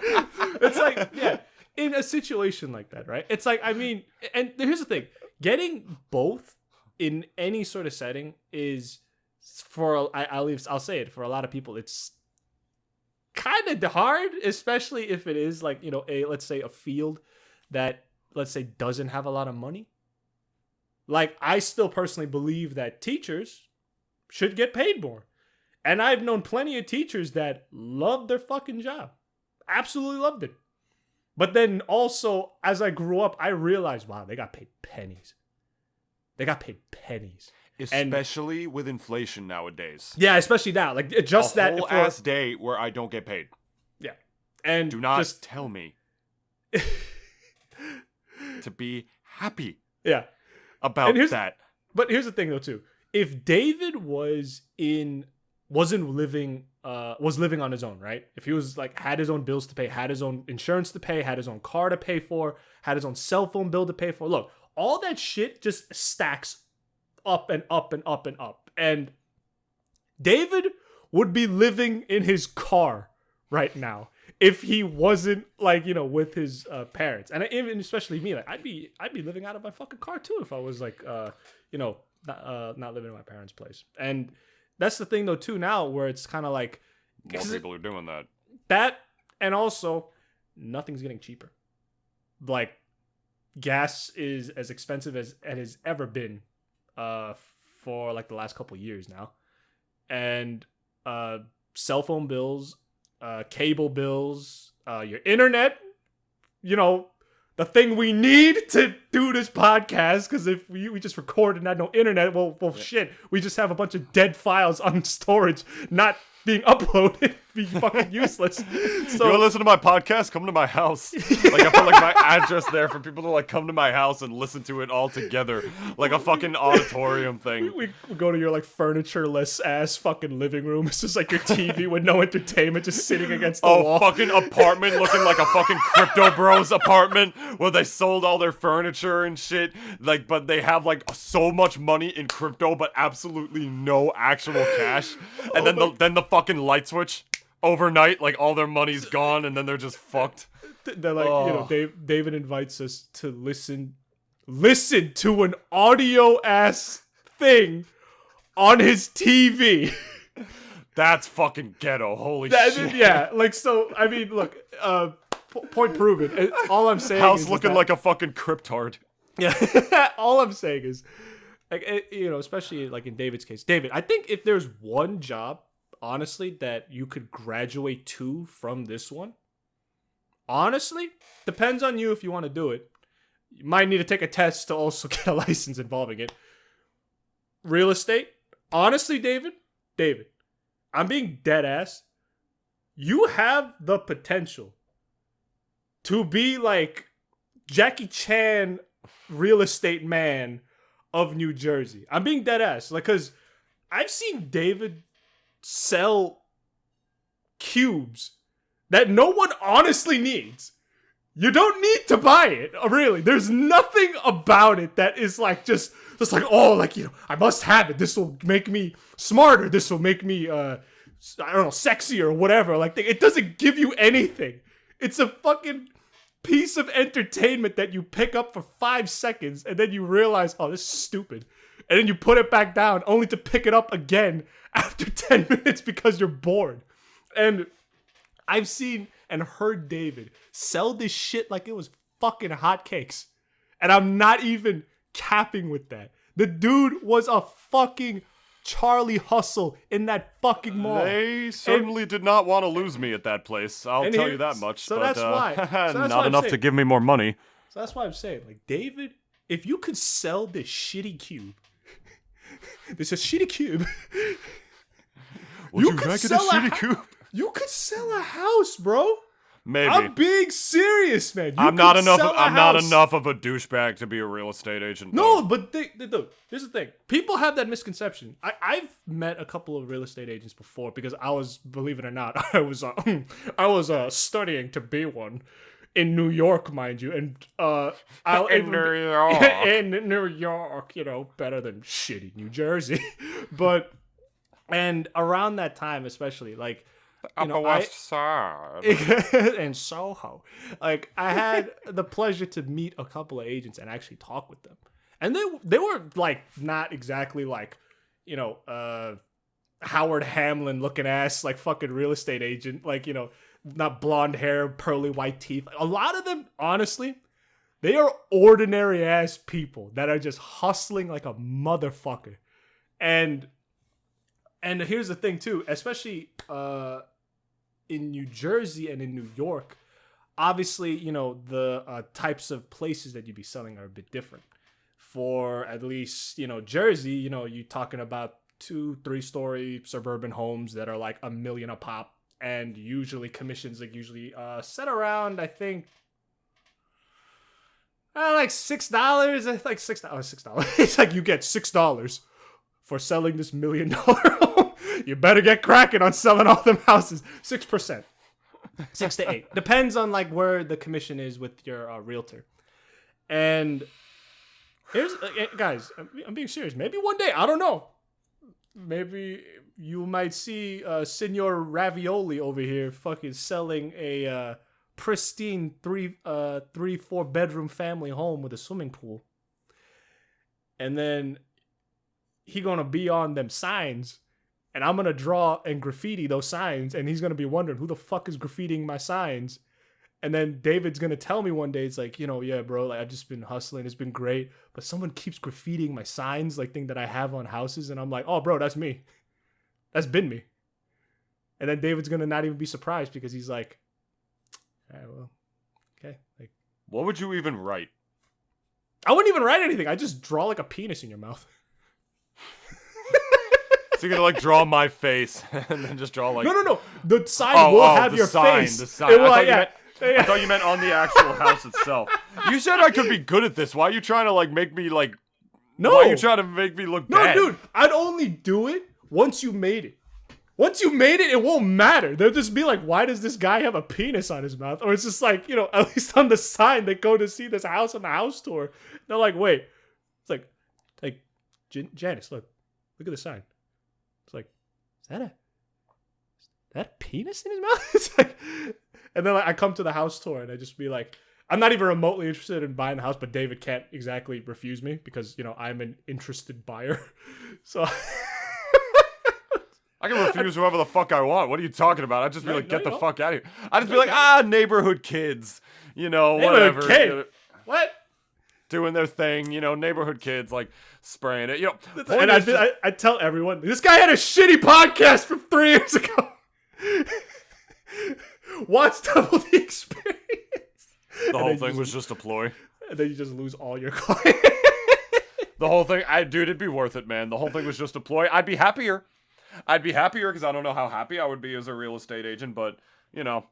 It's like, yeah, in a situation like that, right? It's like, I mean, and here's the thing: getting both in any sort of setting is I'll say it, for a lot of people, it's kind of hard, especially if it is like let's say a field that, let's say, doesn't have a lot of money. Like, I still personally believe that teachers should get paid more. And I've known plenty of teachers that loved their fucking job. Absolutely loved it. But then also, as I grew up, I realized, wow, they got paid pennies. Especially with inflation nowadays. Yeah, especially now. Like, just a whole ass day where I don't get paid. Yeah. And do not just tell me to be happy. Yeah. About that. But here's the thing though too. If David was living on his own, right? If he was like, had his own bills to pay, had his own insurance to pay, had his own car to pay for, had his own cell phone bill to pay for, look, all that shit just stacks up and up and up and up. And David would be living in his car right now if he wasn't like, with his parents. And even especially me, like I'd be living out of my fucking car too if I was like not living in my parents' place. And that's the thing though too now, where it's kind of like more people are doing that. That, and also nothing's getting cheaper. Like, gas is as expensive as it has ever been for like the last couple years now. And cell phone bills, cable bills, your internet, the thing we need to do this podcast, because if we just record and had no internet, well, shit, we just have a bunch of dead files on storage not being uploaded. Be fucking useless. So you want to listen to my podcast? Come to my house. Like, I put like my address there for people to like come to my house and listen to it all together, like a fucking auditorium thing. We go to your like furniture-less ass fucking living room. It's just like your TV with no entertainment, just sitting against the wall. Fucking apartment looking like a fucking Crypto Bros apartment where they sold all their furniture and shit. Like, but they have like so much money in crypto, but absolutely no actual cash. And then the fucking light switch. Overnight, like all their money's gone, and then they're just fucked. They're like, David invites us to listen to an audio ass thing on his TV. That's fucking ghetto. Holy shit. Yeah, like, so, I mean, look, point proven. All I'm saying House is looking like a fucking cryptard. Yeah, all I'm saying is, like, especially like in David's case, David, I think if there's one job, honestly, that you could graduate to from this one, honestly, depends on you if you want to do it. You might need to take a test to also get a license involving it. Real estate, honestly, David, I'm being dead ass. You have the potential to be like Jackie Chan, real estate man of New Jersey. I'm being dead ass, like, because I've seen David sell cubes that no one honestly needs. You don't need to buy it, really. There's nothing about it that is like just like, oh, like, I must have it. This will make me smarter. This will make me I don't know, sexy or whatever. Like, it doesn't give you anything. It's a fucking piece of entertainment that you pick up for 5 seconds and then you realize, oh, this is stupid. And then you put it back down only to pick it up again after 10 minutes because you're bored. And I've seen and heard David sell this shit like it was fucking hotcakes. And I'm not even capping with that. The dude was a fucking Charlie Hustle in that fucking mall. They certainly did not want to lose me at that place. I'll tell you that much. So but, that's why. So that's not why enough to give me more money. So that's why I'm saying, like, David, if you could sell this shitty cube, this is a shitty cube. Would you rank it a shitty cube? You could sell a house, bro. Maybe. I'm being serious, man. I'm not enough of a douchebag to be a real estate agent. No, but dude, here's the thing. People have that misconception. I've met a couple of real estate agents before because I was, believe it or not, I was studying to be one in New York, mind you, and in New York, in New York, you know, better than shitty New Jersey, and around that time, especially, like. Upper West Side and Soho. Like, I had the pleasure to meet a couple of agents and actually talk with them. And they were like not exactly like, you know, Howard Hamlin looking ass like fucking real estate agent, like, you know, not blonde hair, pearly white teeth. A lot of them, honestly, they are ordinary ass people that are just hustling like a motherfucker. And here's the thing too, especially in New Jersey and in New York, obviously, you know, the types of places that you'd be selling are a bit different. For at least, you know, Jersey, you know, you're talking about 2-3 story suburban homes that are like $1 million a pop, and usually commissions usually set around, I think, like $6. Like $6. It's like you get $6 for selling this $1 million home. You better get cracking on selling all them houses. 6%. 6 to 8. Depends on like where the commission is with your realtor. And here's, guys, I'm being serious. Maybe one day, I don't know. Maybe you might see Signor Ravioli over here fucking selling a pristine 3-4 bedroom family home with a swimming pool. And then he gonna be on them signs. And I'm going to draw and graffiti those signs. And he's going to be wondering, who the fuck is graffitiing my signs? And then David's going to tell me one day, it's like, you know, yeah, bro, like, I've just been hustling. It's been great. But someone keeps graffitiing my signs, like, thing that I have on houses. And I'm like, oh, bro, that's me. That's been me. And then David's going to not even be surprised because he's like, all right, well, okay. Like, what would you even write? I wouldn't even write anything. I just draw like a penis in your mouth. So you're gonna like draw my face and then just draw like no. The sign will have your face. The sign. I thought you meant on the actual house itself. You said I could be good at this. Why are you trying to like make me like? No. Why are you trying to make me look bad? No, dude. I'd only do it once you made it. Once you made it, it won't matter. They'll just be like, why does this guy have a penis on his mouth? Or it's just like, you know, at least on the sign, they go to see this house on the house tour. They're like, wait. It's like Janice, look at the sign. It's like, is that a penis in his mouth? It's like, and then like, I come to the house tour and I just be like, I'm not even remotely interested in buying the house, but David can't exactly refuse me because, you know, I'm an interested buyer. So I can refuse whoever the fuck I want. What are you talking about? I'd just be like, get the fuck out of here. I'd just be like, neighborhood kids, you know, whatever. Kid. What? Doing their thing, you know, neighborhood kids, like, spraying it, you know. And I tell everyone, this guy had a shitty podcast from 3 years ago. Watch Double the Experience. The whole thing was just a ploy. And then you just lose all your clients. The whole thing, dude, it'd be worth it, man. The whole thing was just a ploy. I'd be happier because I don't know how happy I would be as a real estate agent, but, you know,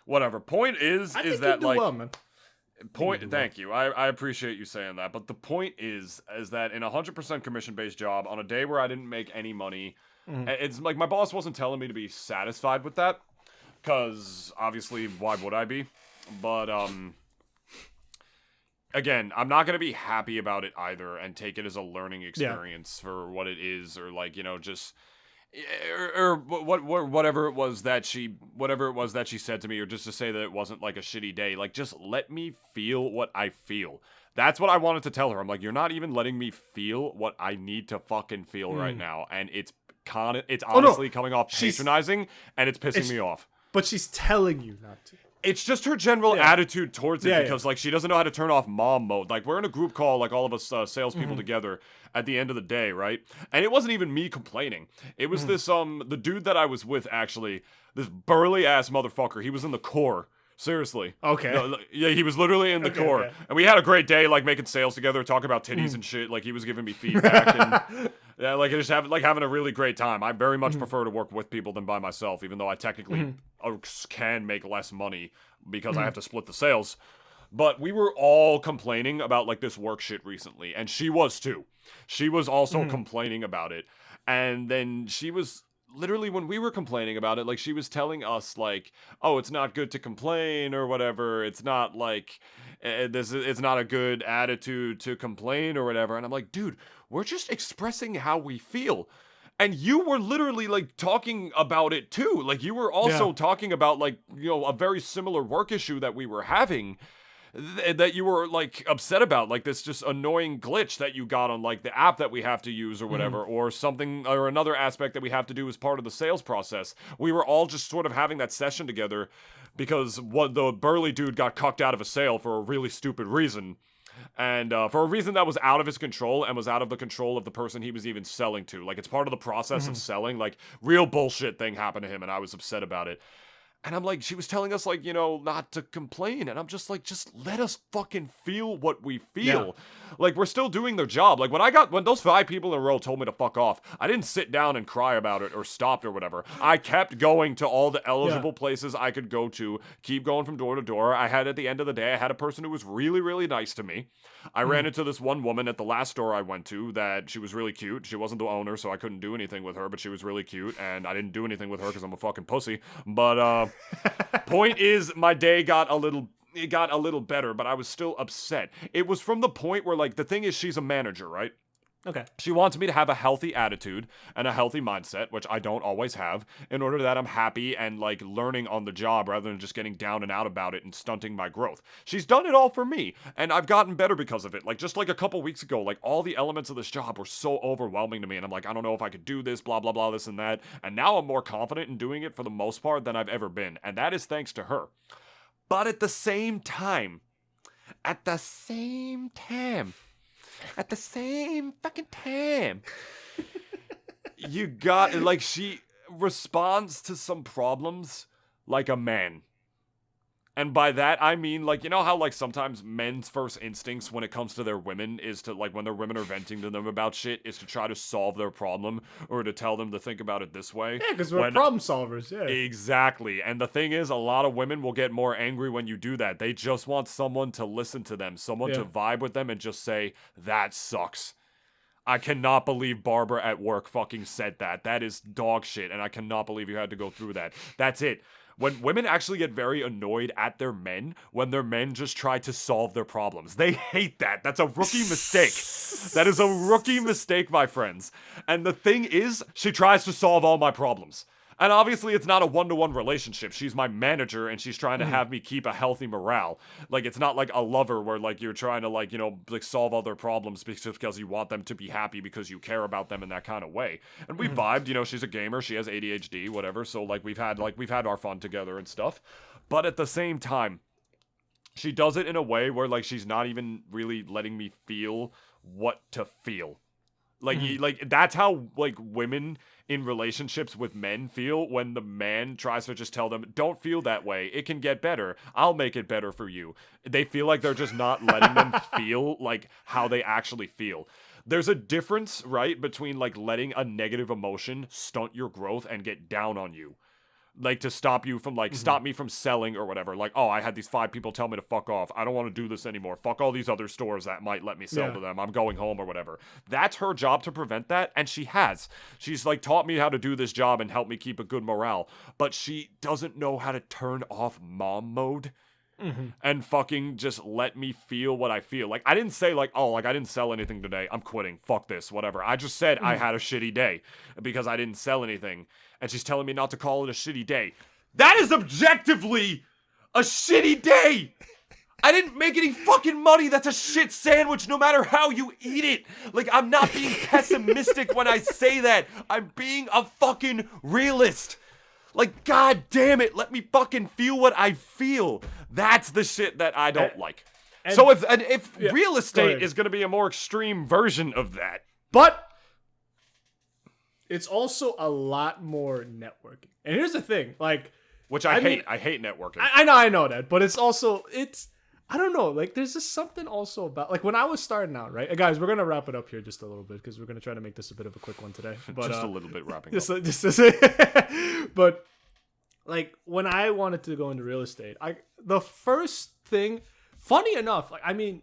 whatever. Point is that, like... Well, man. Thank you. I appreciate you saying that. But the point is that in a 100% commission-based job, on a day where I didn't make any money, it's like my boss wasn't telling me to be satisfied with that, because obviously, why would I be? But, again, I'm not going to be happy about it either and take it as a learning experience for what it is, or like, you know, just... or whatever it was that she said to me, or just to say that it wasn't like a shitty day. Like, just let me feel what I feel. That's what I wanted to tell her. I'm like, you're not even letting me feel what I need to fucking feel right now, and it's honestly coming off patronizing, and it's pissing me off. But she's telling you not to. It's just her general attitude towards it, because like she doesn't know how to turn off mom mode. Like, we're in a group call, like all of us salespeople together at the end of the day, right? And it wasn't even me complaining. It was this the dude that I was with, actually, this burly ass motherfucker. He was in the core. Seriously. Okay. No, yeah, he was literally in the core. Okay. And we had a great day, like making sales together, talking about titties and shit. Like, he was giving me feedback and yeah, like just having a really great time. I very much prefer to work with people than by myself, even though I technically can make less money because I have to split the sales. But we were all complaining about like this work shit recently, and she was too. She was also complaining about it. And then she was literally, when we were complaining about it, like, she was telling us like, oh, it's not good to complain or whatever. It's not like it's not a good attitude to complain or whatever. And I'm like, dude, we're just expressing how we feel. And you were literally like talking about it too. Like, you were also talking about like, you know, a very similar work issue that we were having, that you were like upset about, like this just annoying glitch that you got on like the app that we have to use or whatever, or something, or another aspect that we have to do as part of the sales process. We were all just sort of having that session together because the burly dude got cucked out of a sale for a really stupid reason. And for a reason that was out of his control and was out of the control of the person he was even selling to. Like, it's part of the process of selling. Like, real bullshit thing happened to him, and I was upset about it. And I'm like, she was telling us, like, you know, not to complain. And I'm just like, just let us fucking feel what we feel. Yeah. Like, we're still doing their job. Like, when those 5 people in a row told me to fuck off, I didn't sit down and cry about it or stopped or whatever. I kept going to all the eligible places I could go to, keep going from door to door. At the end of the day, I had a person who was really, really nice to me. I ran into this one woman at the last store I went to that she was really cute. She wasn't the owner, so I couldn't do anything with her, but she was really cute, and I didn't do anything with her because I'm a fucking pussy. But, point is, my day got a little better, but I was still upset. It was from the point where, like, the thing is, she's a manager, right? Okay. She wants me to have a healthy attitude and a healthy mindset, which I don't always have, in order that I'm happy and, like, learning on the job rather than just getting down and out about it and stunting my growth. She's done it all for me, and I've gotten better because of it. Like, just like a couple weeks ago, like, all the elements of this job were so overwhelming to me, and I'm like, I don't know if I could do this, blah, blah, blah, this and that. And now I'm more confident in doing it for the most part than I've ever been, and that is thanks to her. But at the same fucking time, you got, like, she responds to some problems like a man. And by that, I mean, like, you know how, like, sometimes men's first instincts when it comes to their women is to, like, when their women are venting to them about shit, is to try to solve their problem or to tell them to think about it this way. Yeah, because we're problem solvers, yeah. Exactly. And the thing is, a lot of women will get more angry when you do that. They just want someone to listen to them, someone to vibe with them and just say, that sucks. I cannot believe Barbara at work fucking said that. That is dog shit, and I cannot believe you had to go through that. That's it. When women actually get very annoyed at their men, when their men just try to solve their problems. They hate that. That's a rookie mistake. That is a rookie mistake, my friends. And the thing is, she tries to solve all my problems. And obviously, it's not a one-to-one relationship. She's my manager, and she's trying to have me keep a healthy morale. Like, it's not like a lover where, like, you're trying to, like, you know, like, solve all their problems because you want them to be happy because you care about them in that kind of way. And we vibed, you know, she's a gamer, she has ADHD, whatever, so, like, we've had our fun together and stuff. But at the same time, she does it in a way where, like, she's not even really letting me feel what to feel. Like, like, that's how, like, women in relationships with men feel when the man tries to just tell them, don't feel that way. It can get better. I'll make it better for you. They feel like they're just not letting them feel, like, how they actually feel. There's a difference, right, between, like, letting a negative emotion stunt your growth and get down on you. Like, to stop you from, like, stop me from selling or whatever. Like, oh, I had these 5 people tell me to fuck off. I don't want to do this anymore. Fuck all these other stores that might let me sell to them. I'm going home or whatever. That's her job to prevent that, and she has. She's, like, taught me how to do this job and helped me keep a good morale. But she doesn't know how to turn off mom mode. and fucking just let me feel what I feel. Like, I didn't say, like, oh, like, I didn't sell anything today. I'm quitting. Fuck this. Whatever. I just said I had a shitty day because I didn't sell anything. And she's telling me not to call it a shitty day. That is objectively a shitty day. I didn't make any fucking money. That's a shit sandwich no matter how you eat it. Like, I'm not being pessimistic when I say that. I'm being a fucking realist. Like, god damn it, let me fucking feel what I feel. That's the shit that I don't like. So if real estate is going to be a more extreme version of that. But it's also a lot more networking. And here's the thing, like... Which I hate. I hate networking. I know that. But it's also... I don't know. Like, there's just something also about... Like, when I was starting out, right? Guys, we're going to wrap it up here just a little bit because we're going to try to make this a bit of a quick one today. But, just a little bit wrapping up. Just to say... But, like, when I wanted to go into real estate, the first thing... Funny enough, like, I mean,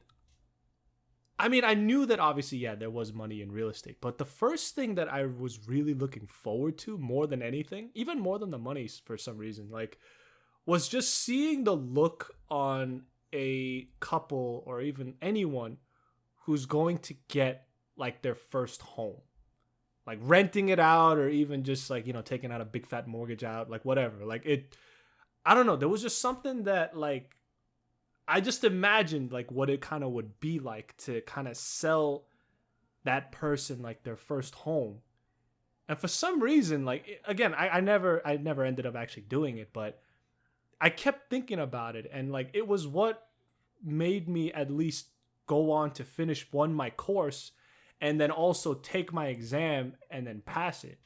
I knew that obviously, yeah, there was money in real estate. But the first thing that I was really looking forward to more than anything, even more than the money for some reason, like, was just seeing the look on a couple or even anyone who's going to get, like, their first home. Like, renting it out or even just, like, you know, taking out a big fat mortgage out, like, whatever. Like, I don't know. There was just something that, like, I just imagined, like, what it kind of would be like to kind of sell that person, like, their first home. And for some reason, like, again, I never ended up actually doing it, but I kept thinking about it. And, like, it was what made me at least go on to finish my course and then also take my exam and then pass it.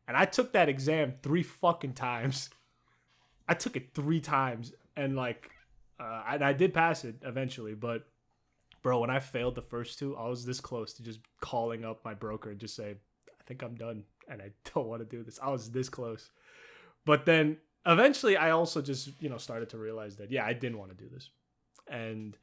And I took that exam 3 fucking times. I took it 3 times and, like... I did pass it eventually, but bro, when I failed the first 2, I was this close to just calling up my broker and just say, I think I'm done and I don't want to do this. I was this close. But then eventually I also just, you know, started to realize that, yeah, I didn't want to do this. And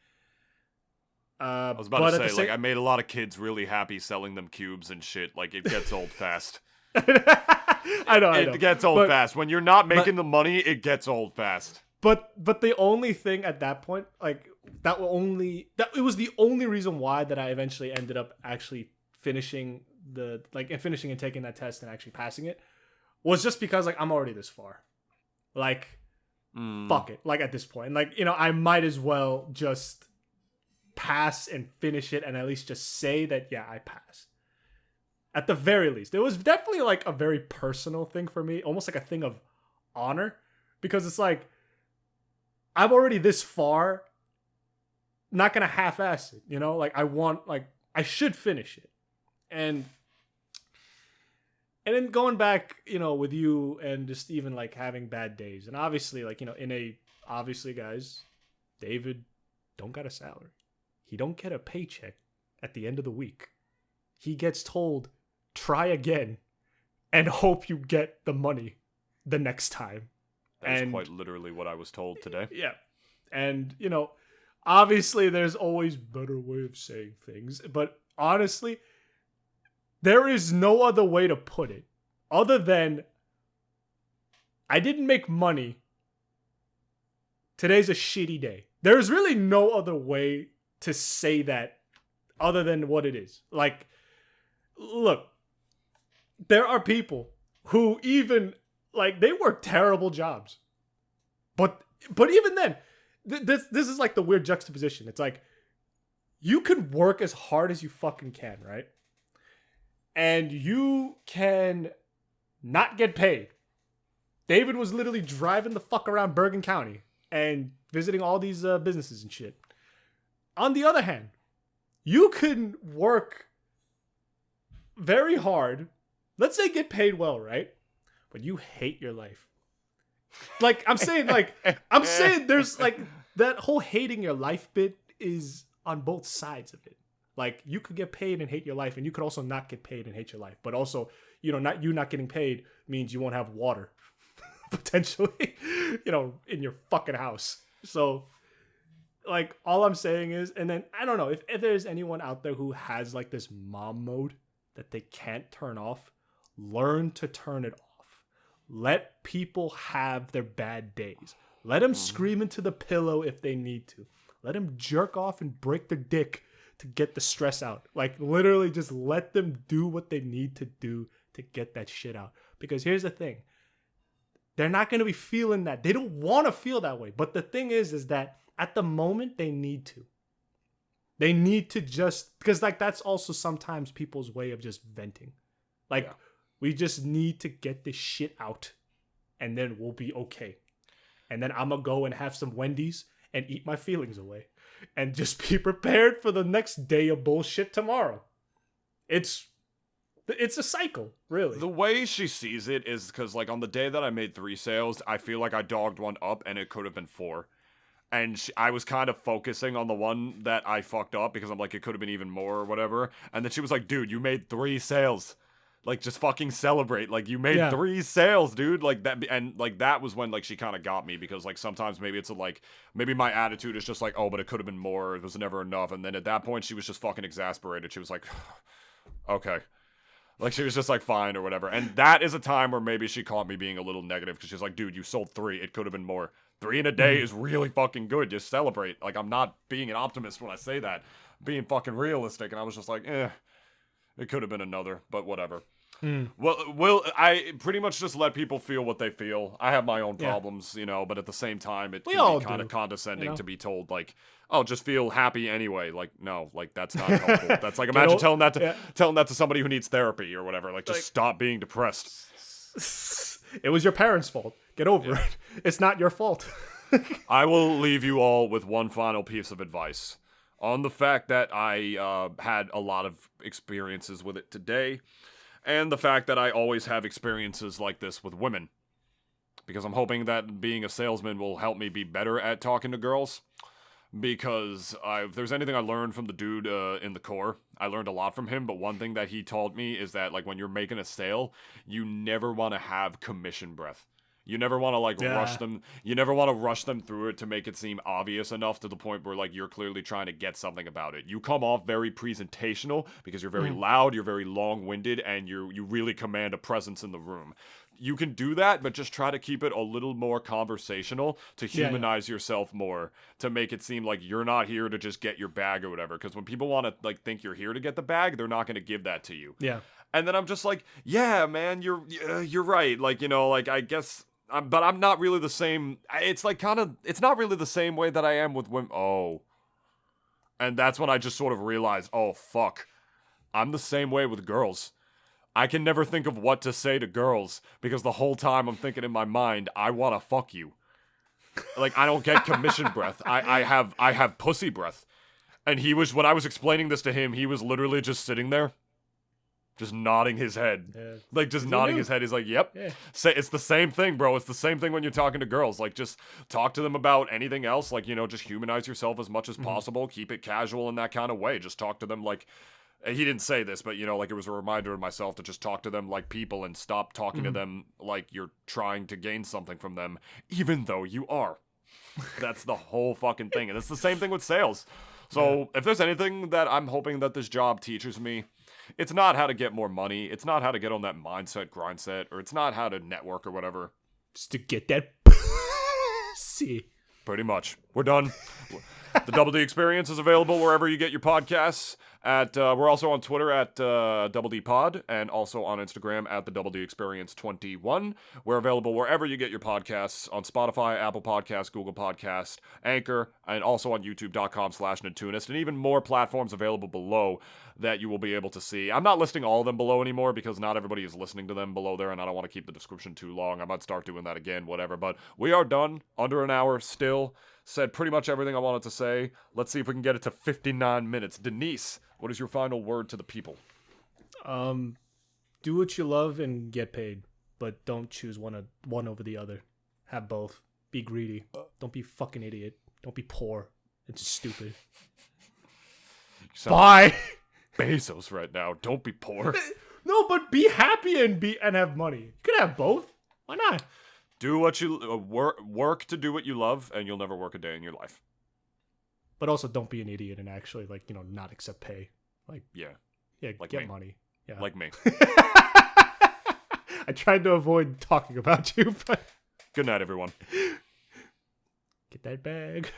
I was about to say, like, I made a lot of kids really happy selling them cubes and shit. Like, it gets old fast. I know. It gets old fast. When you're not making the money, it gets old fast. But the only thing at that point, like, it was the only reason why that I eventually ended up actually finishing and taking that test and actually passing it was just because, like, I'm already this far. Like, fuck it. Like, at this point, like, you know, I might as well just pass and finish it and at least just say that, yeah, I passed. At the very least. It was definitely, like, a very personal thing for me, almost like a thing of honor, because it's like, I'm already this far, not gonna half-ass it, you know? Like, I should finish it. And then going back, you know, with you and just even, like, having bad days. And obviously, like, you know, obviously, guys, David don't got a salary. He don't get a paycheck at the end of the week. He gets told, try again and hope you get the money the next time. That's quite literally what I was told today. Yeah. And, you know, obviously there's always better way of saying things. But honestly, there is no other way to put it other than I didn't make money. Today's a shitty day. There's really no other way to say that other than what it is. Like, look, there are people who even... Like, they work terrible jobs. But even then, this is like the weird juxtaposition. It's like, you can work as hard as you fucking can, right? And you can not get paid. David was literally driving the fuck around Bergen County and visiting all these businesses and shit. On the other hand, you can work very hard. Let's say get paid well, right? But you hate your life. Like, I'm saying there's, like, that whole hating your life bit is on both sides of it. Like, you could get paid and hate your life, and you could also not get paid and hate your life. But also, you know, not getting paid means you won't have water, potentially, you know, in your fucking house. So, like, all I'm saying is, and then, I don't know, if there's anyone out there who has, like, this mom mode that they can't turn off, learn to turn it off. Let people have their bad days. Let them scream into the pillow if they need to. Let them jerk off and break their dick to get the stress out. Like, literally just let them do what they need to do to get that shit out. Because here's the thing. They're not going to be feeling that. They don't want to feel that way. But the thing is that at the moment, they need to. They need to just... Because, like, that's also sometimes people's way of just venting. Like, we just need to get this shit out. And then we'll be okay. And then I'm going to go and have some Wendy's and eat my feelings away. And just be prepared for the next day of bullshit tomorrow. It's a cycle, really. The way she sees it is because, like, on the day that I made 3 sales, I feel like I dogged one up and it could have been 4. And I was kind of focusing on the one that I fucked up because I'm like, it could have been even more or whatever. And then she was like, dude, you made 3 sales. Like, just fucking celebrate. Like, you made 3 sales, dude. Like, that, and, like, that was when, like, she kind of got me because, like, sometimes maybe it's, like, maybe my attitude is just like, oh, but it could have been more. It was never enough. And then at that point, she was just fucking exasperated. She was like, okay. Like, she was just like, fine or whatever. And that is a time where maybe she caught me being a little negative because she's like, dude, you sold 3. It could have been more. 3 in a day is really fucking good. Just celebrate. Like, I'm not being an optimist when I say that. I'm being fucking realistic. And I was just like, it could have been another, but whatever. Well, I pretty much just let people feel what they feel. I have my own problems, you know, but at the same time, it can be kind of condescending to be told, like, oh, just feel happy anyway. Like, no, like, that's not helpful. That's like, imagine telling that to somebody who needs therapy or whatever. Like, just stop being depressed. It was your parents' fault. Get over it. It's not your fault. I will leave you all with one final piece of advice on the fact that I had a lot of experiences with it today. And the fact that I always have experiences like this with women. Because I'm hoping that being a salesman will help me be better at talking to girls. Because if there's anything I learned from the dude in the core, I learned a lot from him. But one thing that he taught me is that, like, when you're making a sale, you never want to have commission breath. You never want to, like, rush them. You never want to rush them through it to make it seem obvious enough to the point where, like, you're clearly trying to get something about it. You come off very presentational because you're very loud, you're very long-winded, and you really command a presence in the room. You can do that, but just try to keep it a little more conversational to humanize yourself more, to make it seem like you're not here to just get your bag or whatever. Because when people want to, like, think you're here to get the bag, they're not going to give that to you. Yeah. And then I'm just like, yeah, man, you're right. Like, you know, like, I guess... but I'm not really the same. It's like it's not really the same way that I am with women. Oh. And that's when I just sort of realized, oh, fuck. I'm the same way with girls. I can never think of what to say to girls because the whole time I'm thinking in my mind, I want to fuck you. Like, I don't get commission breath. I have pussy breath. And when I was explaining this to him, he was literally just sitting there. Just nodding his head. Yeah. Like, just nodding his head. He's like, yep. Yeah. It's the same thing, bro. It's the same thing when you're talking to girls. Like, just talk to them about anything else. Like, you know, just humanize yourself as much as possible. Keep it casual in that kind of way. Just talk to them like... He didn't say this, but, you know, like, it was a reminder of myself to just talk to them like people and stop talking to them like you're trying to gain something from them, even though you are. That's the whole fucking thing. And it's the same thing with sales. So, if there's anything that I'm hoping that this job teaches me... It's not how to get more money. It's not how to get on that mindset, grind set, or it's not how to network or whatever. Just to get that pussy. Pretty much. We're done. The Double D Experience is available wherever you get your podcasts. We're also on Twitter at Double D Pod and also on Instagram at the Double D Experience 21. We're available wherever you get your podcasts, on Spotify, Apple Podcasts, Google Podcasts, Anchor, and also on YouTube.com/Nintoonist, and even more platforms available below that you will be able to see. I'm not listing all of them below anymore because not everybody is listening to them below there, and I don't want to keep the description too long. I might start doing that again, whatever. But we are done. Under an hour still. Said pretty much everything I wanted to say. Let's see if we can get it to 59 minutes. Denise, what is your final word to the people? Do what you love and get paid, but don't choose one over the other. Have both. Be greedy. Don't be a fucking idiot. Don't be poor. It's stupid. Bye. Like Bezos right now. Don't be poor. No, but be happy and have money. You could have both. Why not? Do what you work to do what you love, and you'll never work a day in your life. But also, don't be an idiot and actually, like, you know, not accept pay. Like, like get me. money. Yeah, like me. I tried to avoid talking about you, but good night, everyone. that bag.